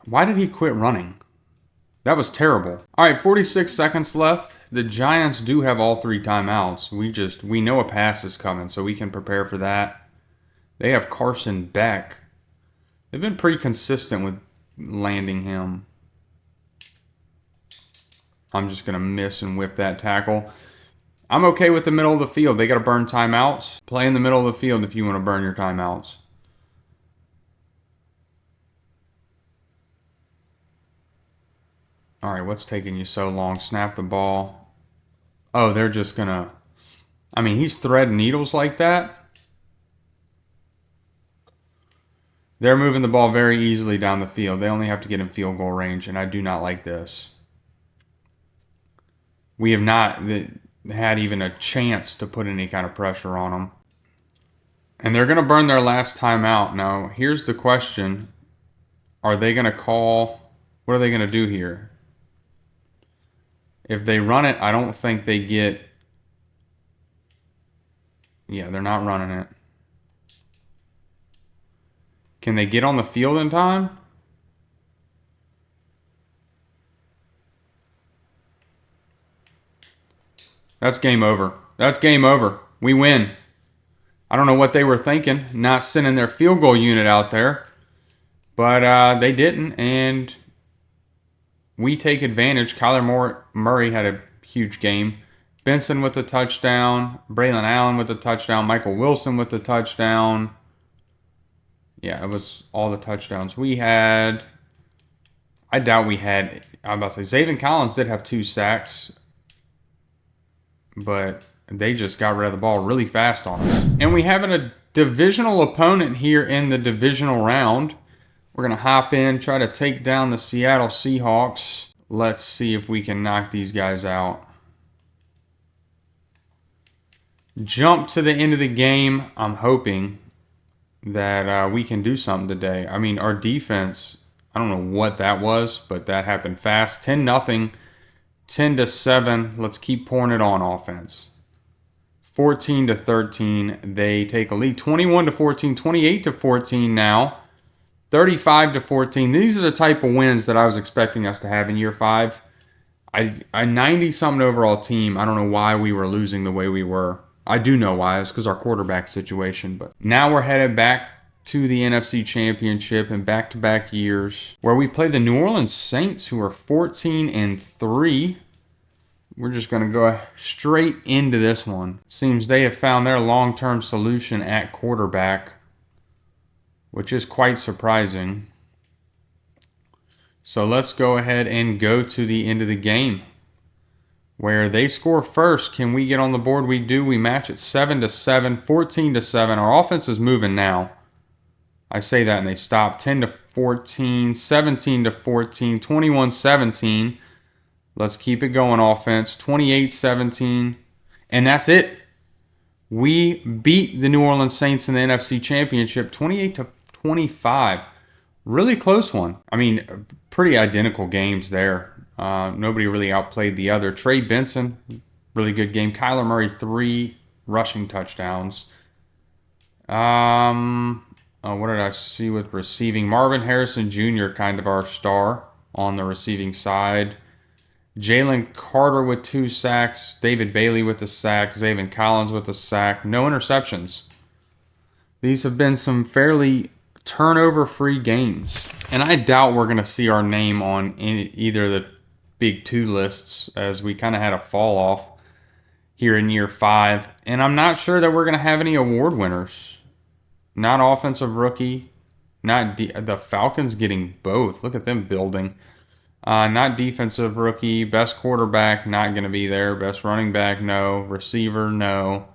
Why did he quit running? That was terrible. All right, 46 seconds left. The Giants do have all 3 timeouts. We know a pass is coming, so we can prepare for that. They have Carson Beck. They've been pretty consistent with landing him. I'm just going to miss and whip that tackle. I'm okay with the middle of the field. They got to burn timeouts. Play in the middle of the field if you want to burn your timeouts. All right, what's taking you so long? Snap the ball. Oh, they're just going to... I mean, he's threading needles like that. They're moving the ball very easily down the field. They only have to get in field goal range, and I do not like this. We have not had even a chance to put any kind of pressure on them. And they're going to burn their last timeout. Now, here's the question. Are they going to call... What are they going to do here? If they run it, I don't think they get... Yeah, they're not running it. Can they get on the field in time? That's game over. That's game over. We win. I don't know what they were thinking, not sending their field goal unit out there. But they didn't, and we take advantage. Kyler Murray had a huge game. Benson with the touchdown. Braylon Allen with the touchdown. Michael Wilson with the touchdown. Yeah, it was all the touchdowns we had. I doubt we had... I'm about to say, Zaven Collins did have 2 sacks. But they just got rid of the ball really fast on us. And we have a divisional opponent here in the divisional round. We're going to hop in, try to take down the Seattle Seahawks. Let's see if we can knock these guys out. Jump to the end of the game. I'm hoping that we can do something today. I mean, our defense, I don't know what that was, but that happened fast. 10-0, 10-7. Let's keep pouring it on offense. 14-13. They take a lead. 21-14, 28-14 now. 35-14. These are the type of wins that I was expecting us to have in year 5. A 90-something overall team. I don't know why we were losing the way we were. I do know why. It's because our quarterback situation. But now we're headed back to the NFC Championship in back-to-back years, where we play the New Orleans Saints, who are 14-3. We're just going to go straight into this one. Seems they have found their long-term solution at quarterback, which is quite surprising. So let's go ahead and go to the end of the game, where they score first. Can we get on the board? We do. We match it 7-7, 14-7. Our offense is moving now. I say that and they stop. 10-14, 17-14, 21-17. Let's keep it going, offense. 28-17. And that's it. We beat the New Orleans Saints in the NFC Championship 28-25. Really close one. I mean, pretty identical games there. Nobody really outplayed the other. Trey Benson, really good game. Kyler Murray, 3 rushing touchdowns. What did I see with receiving? Marvin Harrison Jr., kind of our star on the receiving side. Jalen Carter with 2 sacks. David Bailey with a sack. Zaven Collins with a sack. No interceptions. These have been some fairly turnover-free games. And I doubt we're going to see our name on either the big two lists as we kind of had a fall off here in year 5. And I'm not sure that we're going to have any award winners. Not offensive rookie. Not the Falcons getting both. Look at them building. Not defensive rookie. Best quarterback, not going to be there. Best running back, no. Receiver, no.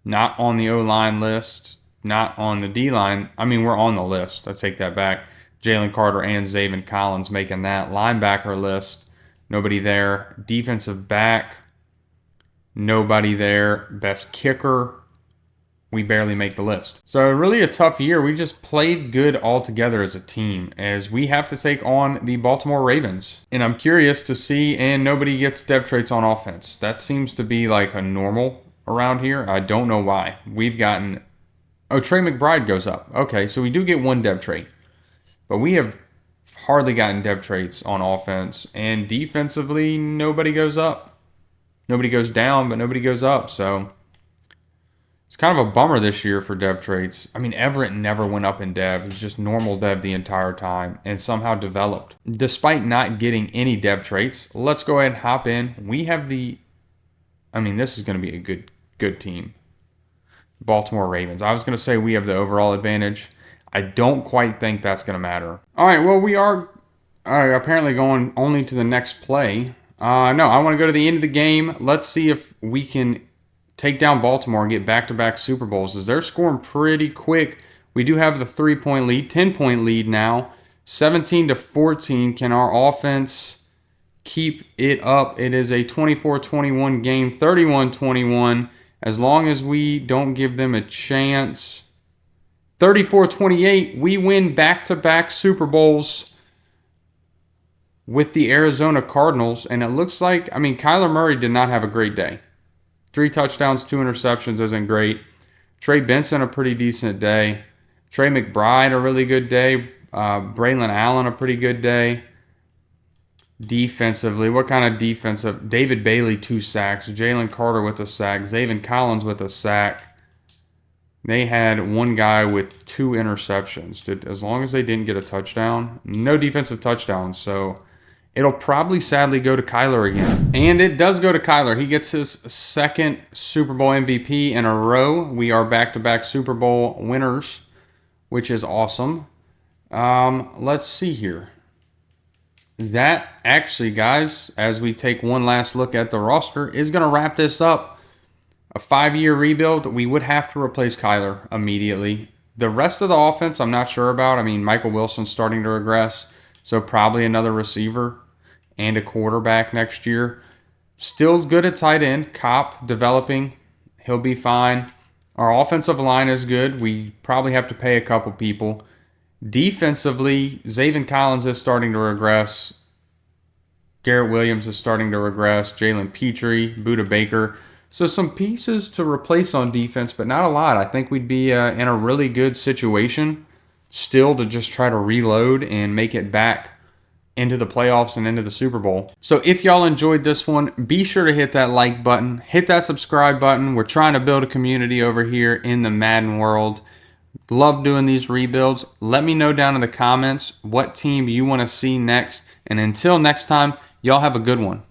Not on the O-line list. Not on the D-line. I mean, we're on the list. I take that back. Jalen Carter and Zaven Collins making that. Linebacker list, nobody there. Defensive back, nobody there. Best kicker, we barely make the list. So really a tough year. We just played good all together as a team as we have to take on the Baltimore Ravens. And I'm curious to see, and nobody gets depth traits on offense. That seems to be like a normal around here. I don't know why. We've gotten, Trey McBride goes up. Okay, so we do get one dev trait. But we have hardly gotten dev traits on offense. And defensively, nobody goes up. Nobody goes down, but nobody goes up. So it's kind of a bummer this year for dev traits. I mean, Everett never went up in dev. It was just normal dev the entire time and somehow developed. Despite not getting any dev traits, let's go ahead and hop in. We have this is going to be a good team. Baltimore Ravens. I was going to say we have the overall advantage. I don't quite think that's going to matter. All right, well, we are apparently going only to the next play. No, I want to go to the end of the game. Let's see if we can take down Baltimore and get back-to-back Super Bowls, as they're scoring pretty quick. We do have the 3-point lead, 10-point lead now, 17-14. Can our offense keep it up? It is a 24-21 game, 31-21. As long as we don't give them a chance. 34-28, we win back-to-back Super Bowls with the Arizona Cardinals. And it looks like, Kyler Murray did not have a great day. 3 touchdowns, 2 interceptions isn't great. Trey Benson, a pretty decent day. Trey McBride, a really good day. Braylon Allen, a pretty good day. Defensively, what kind of defensive? David Bailey, 2 sacks. Jalen Carter with a sack. Zaven Collins with a sack. They had one guy with 2 interceptions. As long as they didn't get a touchdown, no defensive touchdowns. So it'll probably sadly go to Kyler again. And it does go to Kyler. He gets his second Super Bowl MVP in a row. We are back-to-back Super Bowl winners, which is awesome. Let's see here. That actually, guys, as we take one last look at the roster, is going to wrap this up. A 5-year rebuild, we would have to replace Kyler immediately. The rest of the offense, I'm not sure about. Michael Wilson's starting to regress, so probably another receiver and a quarterback next year. Still good at tight end. Kopp developing. He'll be fine. Our offensive line is good. We probably have to pay a couple people. Defensively, Zaven Collins is starting to regress. Garrett Williams is starting to regress. Jalen Petrie, Budda Baker. So some pieces to replace on defense, but not a lot. I think we'd be in a really good situation still to just try to reload and make it back into the playoffs and into the Super Bowl. So if y'all enjoyed this one, be sure to hit that like button, hit that subscribe button. We're trying to build a community over here in the Madden world. Love doing these rebuilds. Let me know down in the comments what team you want to see next. And until next time, y'all have a good one.